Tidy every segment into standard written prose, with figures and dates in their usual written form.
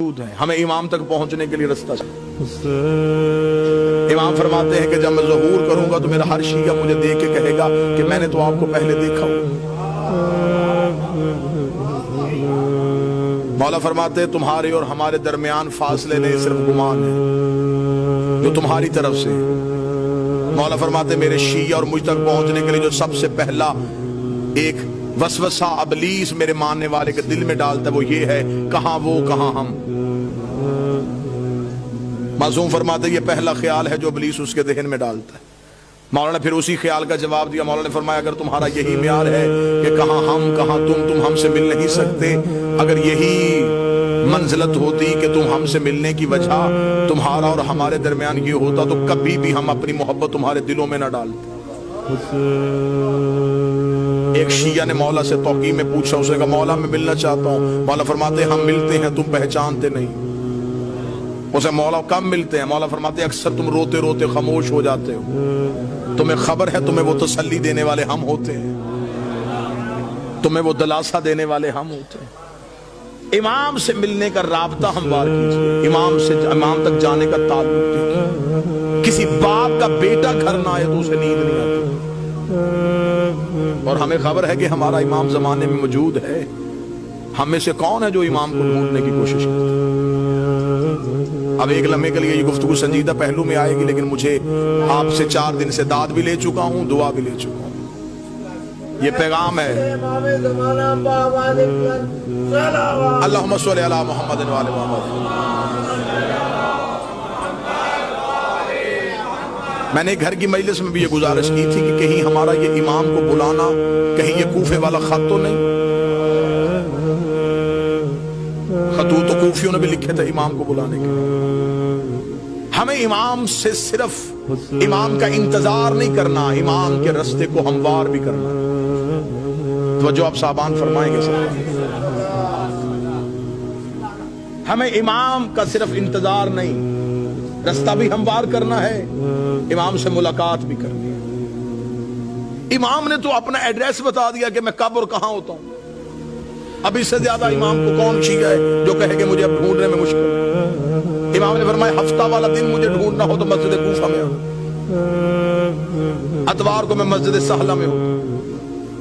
ہے، ہمیں امام تک پہنچنے کے لیے رستہ چاہیے۔ امام فرماتے ہیں کہ جب میں ظہور کروں گا تو میرا ہر شیعہ مجھے دیکھ کے کہے گا کہ میں نے تو آپ کو پہلے دیکھا ہوں۔ مولا فرماتے ہیں تمہارے اور ہمارے درمیان فاصلے نہیں، صرف گمان ہے جو تمہاری طرف سے۔ مولا فرماتے ہیں میرے شیعہ اور مجھ تک پہنچنے کے لیے جو سب سے پہلا ایک وسوسہ ابلیس میرے ماننے والے کے دل میں ڈالتا ہے وہ یہ ہے، کہاں وہ کہاں ہم۔ معصوم فرماتے یہ پہلا خیال ہے جو ابلیس اس کے ذہن میں ڈالتا ہے۔ مولا نے پھر اسی خیال کا جواب دیا۔ مولا نے فرمایا اگر تمہارا یہی معیار ہے کہ کہاں ہم کہاں تم ہم سے مل نہیں سکتے، اگر یہی منزلت ہوتی کہ تم ہم سے ملنے کی وجہ تمہارا اور ہمارے درمیان یہ ہوتا تو کبھی بھی ہم اپنی محبت تمہارے دلوں میں نہ ڈالتے۔ ایک شیعہ نے مولا سے توقیع میں پوچھا، اسے کہا مولا میں ملنا چاہتا ہوں۔ مولا فرماتے ہیں ہم ملتے ہیں تم پہچانتے نہیں۔ اسے مولا کب ملتے ہیں؟ مولا فرماتے ہیں اکثر تم روتے روتے خاموش ہو جاتے ہو، تمہیں خبر ہے تمہیں وہ تسلی دینے والے ہم ہوتے ہیں، تمہیں وہ دلاسا دینے والے ہم ہوتے ہیں۔ امام سے ملنے کا رابطہ ہموار کیجئے، امام سے امام تک جانے کا تعلق دیکھیے۔ کسی باپ کا بیٹا گھر نہ آئے تو اسے نیند نہیں آتی، اور ہمیں خبر ہے کہ ہمارا امام زمانے میں موجود ہے۔ ہم میں سے کون ہے جو امام کو ڈھونڈنے کی کوشش کرتے ہیں؟ اب ایک لمحے کے لیے یہ گفتگو سنجیدہ پہلو میں آئے گی، لیکن مجھے آپ سے 4 دن سے داد بھی لے چکا ہوں، دعا بھی لے چکا ہوں۔ یہ پیغام ہے اللہم صلی علی محمد و آل محمد۔ میں نے گھر کی مجلس میں بھی یہ گزارش کی تھی کہ کہیں ہمارا یہ امام کو بلانا کہیں یہ کوفے والا خط تو نہیں۔ خطوط تو کوفیوں نے بھی لکھے تھے امام کو بلانے کے۔ ہمیں امام سے صرف امام کا انتظار نہیں کرنا، امام کے رستے کو ہموار بھی کرنا۔ توجہ آپ صاحبان فرمائیں گے سب۔ ہمیں امام کا صرف انتظار نہیں، رستہ بھی ہموار کرنا ہے، امام سے ملاقات بھی کرنی ہے۔ امام نے تو اپنا ایڈریس بتا دیا کہ میں کب اور کہاں ہوتا ہوں۔ اب اس سے زیادہ امام کو کون شیعہ ہے جو کہے کہ مجھے اب ڈھونڈنے میں مشکل ہے؟ امام نے فرمایا ہفتہ والا دن مجھے ڈھونڈنا ہو تو مسجد کوفہ میں ہوں، اتوار کو میں مسجد سہلہ میں ہوں،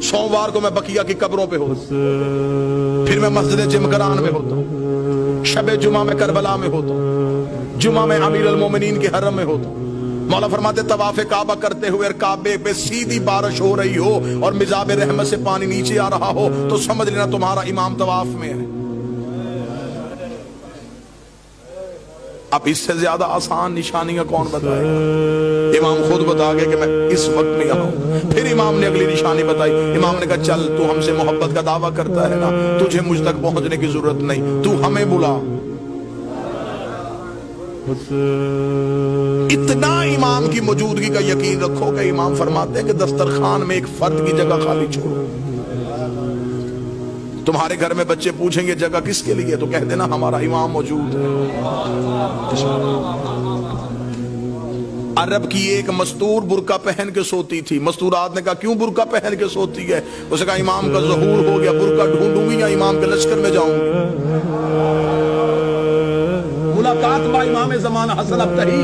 سوموار کو میں بقیہ کی قبروں پہ ہوتا ہوں، پھر میں مسجد جمگران میں ہوتا ہوں، شب جمعہ میں کربلا میں ہوتا ہوں، جمعہ میں امیر المومنین کے حرم میں ہوتا ہوں۔ مولا فرماتے طواف کعبہ کرتے ہوئے کعبے پہ سیدھی بارش ہو رہی ہو اور مزاب رحمت سے پانی نیچے آ رہا ہو تو سمجھ لینا تمہارا امام طواف میں ہے۔ اب اس سے زیادہ آسان نشانیاں کون بتائے گا؟ امام خود بتا گئے کہ میں اس وقت میں یہاں ہوں۔ پھر امام نے اگلی نشانی بتائی، امام نے کہا چل تو ہم سے محبت کا دعویٰ کرتا ہے نا، تجھے مجھ تک پہنچنے کی ضرورت نہیں، تو ہمیں بلا۔ اتنا امام کی موجودگی کا یقین رکھو کہ امام فرماتے ہیں کہ دسترخوان میں ایک فرد کی جگہ خالی چھوڑو۔ تمہارے گھر میں بچے پوچھیں گے جگہ کس کے لیے تو کہہ دینا ہمارا امام موجود ہے۔ عرب کی ایک مستور برقع پہن کے سوتی تھی۔ مستورات نے کہا کیوں برقع پہن کے سوتی ہے؟ اس نے کہا امام کا ظہور ہو گیا، برقع ڈھونڈوں گی یا امام کے لشکر میں جاؤں گی؟ ملاقات با امام زمانہ حسن ابتہی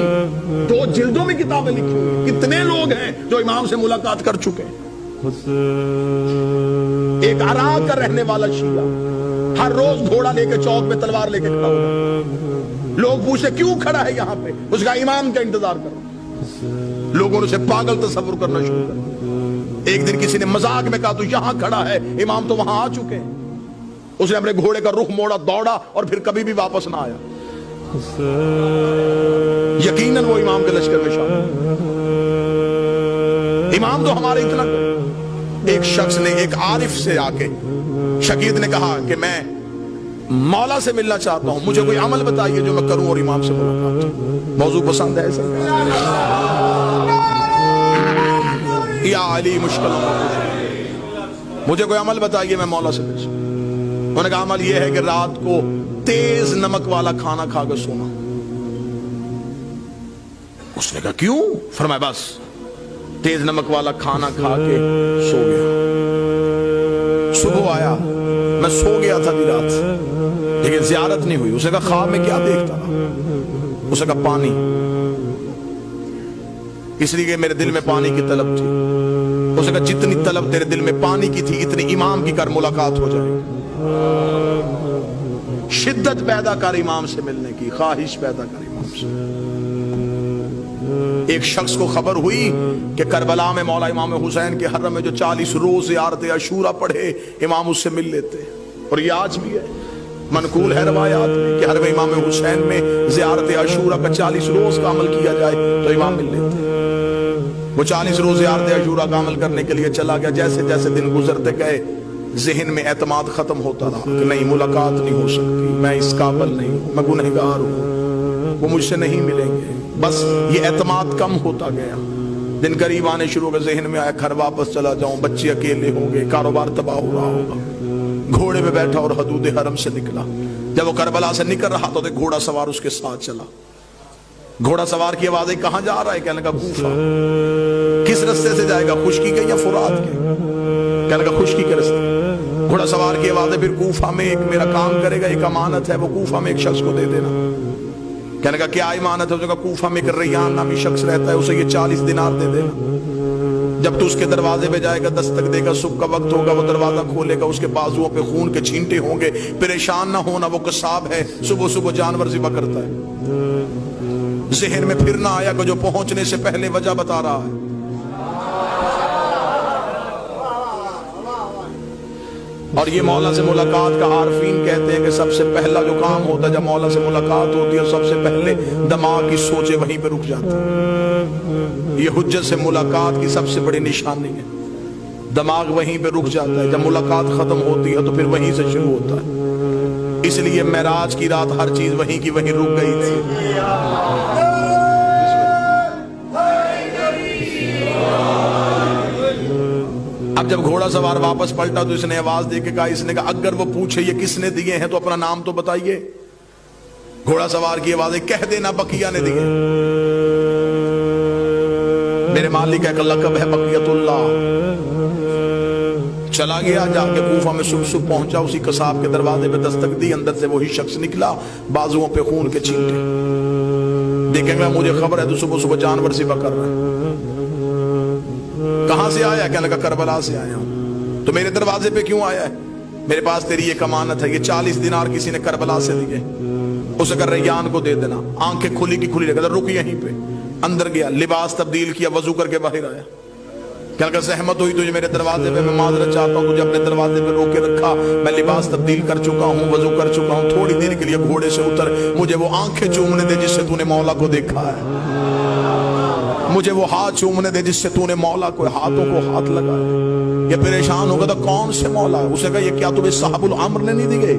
2 جلدوں میں کتابیں لکھی ہوئی۔ کتنے لوگ ہیں جو امام سے ملاقات کر چکے ہیں؟ ایک عراق کا رہنے والا شیعہ ہر روز گھوڑا لے کے چوک پہ تلوار لے کے کھڑا ہوگا۔ لوگ پوچھتے کیوں کھڑا ہے یہاں پہ؟ اس کا امام کا انتظار کرو۔ لوگوں نے اسے پاگل تصور کرنا شروع کر۔ ایک دن کسی نے مذاق میں کہا تو یہاں کھڑا ہے، امام تو وہاں آ چکے ہیں۔ اس نے اپنے گھوڑے کا رخ موڑا، دوڑا اور پھر کبھی بھی واپس نہ آیا۔ یقیناً وہ امام کے لشکر میں شامل۔ امام تو ہمارے اتنا۔ ایک شخص نے ایک عارف سے آ کے شقیق نے کہا کہ میں مولا سے ملنا چاہتا ہوں، مجھے کوئی عمل بتائیے جو میں کروں اور امام سے ملاقات۔ موضوع پسند ہے سر؟ یا علی مشکل مجھے کوئی عمل بتائیے میں مولا سے مل سکوں۔ انہوں نے کہا عمل یہ ہے کہ رات کو تیز نمک والا کھانا کھا کے سونا۔ اس نے کہا کیوں؟ فرمایا بس تیز نمک والا کھانا کھا کے سو گیا، صبح آیا میں سو گیا تھا رات، لیکن زیارت نہیں ہوئی. اس نے کہا خواب میں کیا دیکھتا تھا؟ اس نے کہا پانی. اس لیے کہ میرے دل میں پانی کی طلب تھی. اس نے کہا جتنی طلب تیرے دل میں پانی کی تھی اتنی امام کی کر ملاقات ہو جائے. شدت پیدا کر امام سے ملنے کی, خواہش پیدا کر امام سے. ایک شخص کو خبر ہوئی کہ کربلا میں مولا امام حسین کے حرم میں جو 40 روز زیارت عاشورہ پڑھے امام اس سے مل لیتے. اور یہ آج بھی ہے, منقول ہے روایات میں کہ حرم امام حسین میں زیارت عاشورہ کا 40 روز کا عمل کیا جائے تو امام مل لیتے. وہ 40 روز زیارت عاشورہ کا عمل کرنے کے لیے چلا گیا. جیسے جیسے دن گزرتے گئے ذہن میں اعتماد ختم ہوتا رہا کہ نہیں, ملاقات نہیں ہو سکتی, میں اس قابل نہیں ہوں, میں گنہگار ہوں, وہ مجھ سے نہیں ملیں گے. بس یہ اعتماد کم ہوتا گیا. دن قریب آنے شروع ہو گئے, ذہن میں آیا گھر واپس چلا جاؤں, بچے اکیلے ہوں گے, کاروبار تباہ ہو رہا ہوگا. گھوڑے پہ بیٹھا اور حدود حرم سے نکلا. جب وہ کربلا سے نکل رہا تو گھوڑا سوار اس کے ساتھ چلا. گھوڑا سوار کی آواز کہاں جا رہا ہے؟ کہنے لگا کوفہ. کس رستے سے جائے گا, خشکی کے یا فرات کے؟ کہنے لگا خشکی کے رستے. گھوڑا سوار کی آواز پھر کوفہ میں ایک میرا کام کرے گا, ایک امانت ہے, وہ کوفہ میں ایک شخص کو دے دینا. کہنے لگا کیا امانت ہے؟ اس نے کہا کوفہ میں ایک ریان نامی شخص رہتا ہے, اسے یہ 40 دینار دے دینا. جب تو اس کے دروازے پہ جائے گا, دستک دے گا, صبح کا وقت ہوگا, وہ دروازہ کھولے گا, اس کے بازوؤں پہ خون کے چھینٹے ہوں گے. پریشان نہ ہونا, وہ قصاب ہے, صبح صبح جانور ذبح کرتا ہے. ذہن میں پھر نہ آیا کہ جو پہنچنے سے پہلے وجہ بتا رہا ہے. اور یہ مولا سے ملاقات کا عارفین کہتے ہیں کہ سب سے پہلا جو کام ہوتا ہے جب مولا سے ملاقات ہوتی ہے, سب سے پہلے دماغ کی سوچیں وہیں پہ رک جاتی ہیں. یہ حجت سے ملاقات کی سب سے بڑی نشانی ہے. دماغ وہیں پہ رک جاتا ہے. جب ملاقات ختم ہوتی ہے تو پھر وہیں سے شروع ہوتا ہے. اس لیے معراج کی رات ہر چیز وہیں کی وہیں رک گئی تھی. اب جب گھوڑا سوار واپس پلٹا تو اس نے آواز دے کے کہا, اس نے کہا اگر وہ پوچھے یہ کس نے دیے ہیں تو اپنا نام تو بتائیے. گھوڑا سوار کی آواز کہہ دینا بقیہ نے دیے. میرے مالک کا لقب ہے بقیت اللہ. چلا گیا, جا کے کوفہ میں صبح صبح پہنچا, اسی قصاب کے دروازے پہ دستک دی, اندر سے وہی شخص نکلا, بازوؤں پہ خون کے چھینٹے. دیکھیں گا مجھے خبر ہے تو صبح صبح جانور ذبح کر رہا ہے. کہاں سے آیا؟ کہنے لگا کربلا سے آیا ہوں. تو میرے دروازے پہ کیوں آیا ہے؟ میرے پاس تیری ایک امانت ہے, یہ 40 دینار کسی نے کربلا سے دیے, اسے کر ریان کو دے دینا. آنکھیں کھلی کی کھلی رکھ, رک یہیں پہ. اندر گیا, لباس تبدیل کیا, وضو کر کے باہر آیا. کہنے لگا زحمت ہوئی تجھے میرے دروازے پہ, میں معذرت چاہتا ہوں, تجھے اپنے دروازے پہ روک کے رکھا, میں لباس تبدیل کر چکا ہوں, وضو کر چکا ہوں, تھوڑی دیر کے لیے گھوڑے سے اتر, مجھے وہ آنکھیں چومنے دے جس سے تو نے مولا کو دیکھا ہے, مجھے وہ ہاتھ چومنے دے جس سے تو نے مولا کو ہاتھوں کو ہاتھ لگایا. یہ پریشان ہوگا تو کون سے مولا ہے؟ اسے کہا یہ کیا تمہیں صاحب العمر نے نہیں دیے؟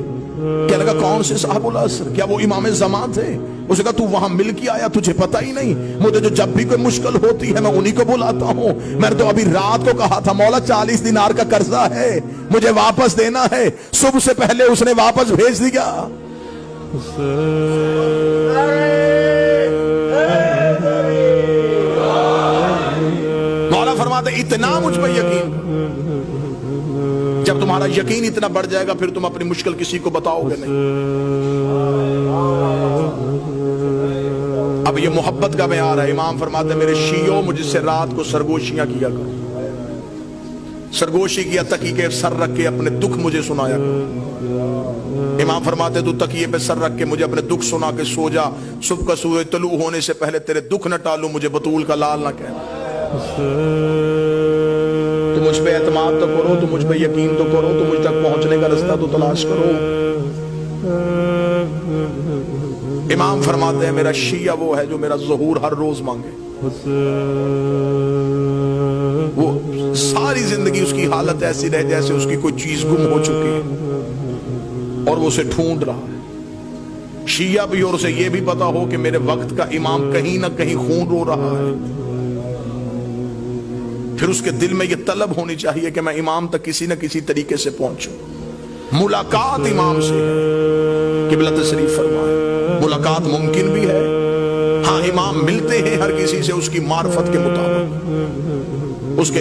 کہنے لگا کون سے صاحب العصر؟ کیا وہ امام زمان تھے؟ اسے کہا تو وہاں مل کے آیا, تجھے پتہ ہی نہیں؟ مجھے جو جب بھی کوئی مشکل ہوتی ہے میں انہی کو بلاتا ہوں. میں نے تو ابھی رات کو کہا تھا مولا 40 دینار کا قرضہ ہے, مجھے واپس دینا ہے. صبح سے پہلے اس نے واپس بھیج دیا. مولا فرماتے اتنا مجھ پہ یقین. جب تمہارا یقین اتنا بڑھ جائے گا پھر تم اپنی مشکل کسی کو بتاؤ گے نہیں. اب یہ محبت کا معیار ہے. امام فرماتے میرے شیعوں مجھ سے رات کو سرگوشیاں کیا کرو. سرگوشی کیا, تکیے کے سر رکھ کے اپنے دکھ مجھے سنایا کرو. امام فرماتے تو تکیے پہ سر رکھ کے مجھے اپنے دکھ سنا کے سو جا, صبح کا سورج طلوع ہونے سے پہلے تیرے دکھ نہ ٹالوں, مجھے بطول کا لال نہ کہنا. تو مجھ پہ اعتماد تو کرو, تو مجھ پہ یقین تو کرو, تو مجھ تک پہنچنے کا رستہ تو تلاش کرو. امام فرماتے ہیں میرا شیعہ وہ ہے جو میرا ظہور ہر روز مانگے. وہ ساری زندگی اس کی حالت ایسی رہے جیسے اس کی کوئی چیز گم ہو چکی ہے اور وہ اسے ڈھونڈ رہا ہے. شیعہ بھی, اور اسے یہ بھی پتا ہو کہ میرے وقت کا امام کہیں نہ کہیں خون رو رہا ہے. پھر اس کے دل میں یہ طلب ہونی چاہیے کہ میں امام تک کسی نہ کسی طریقے سے پہنچوں. ملاقات امام سے ہے, قبلہ تشریف فرمائے. ملاقات ممکن بھی ہے, ہاں امام ملتے ہیں ہر کسی سے اس کی معرفت کے مطابق, اس کے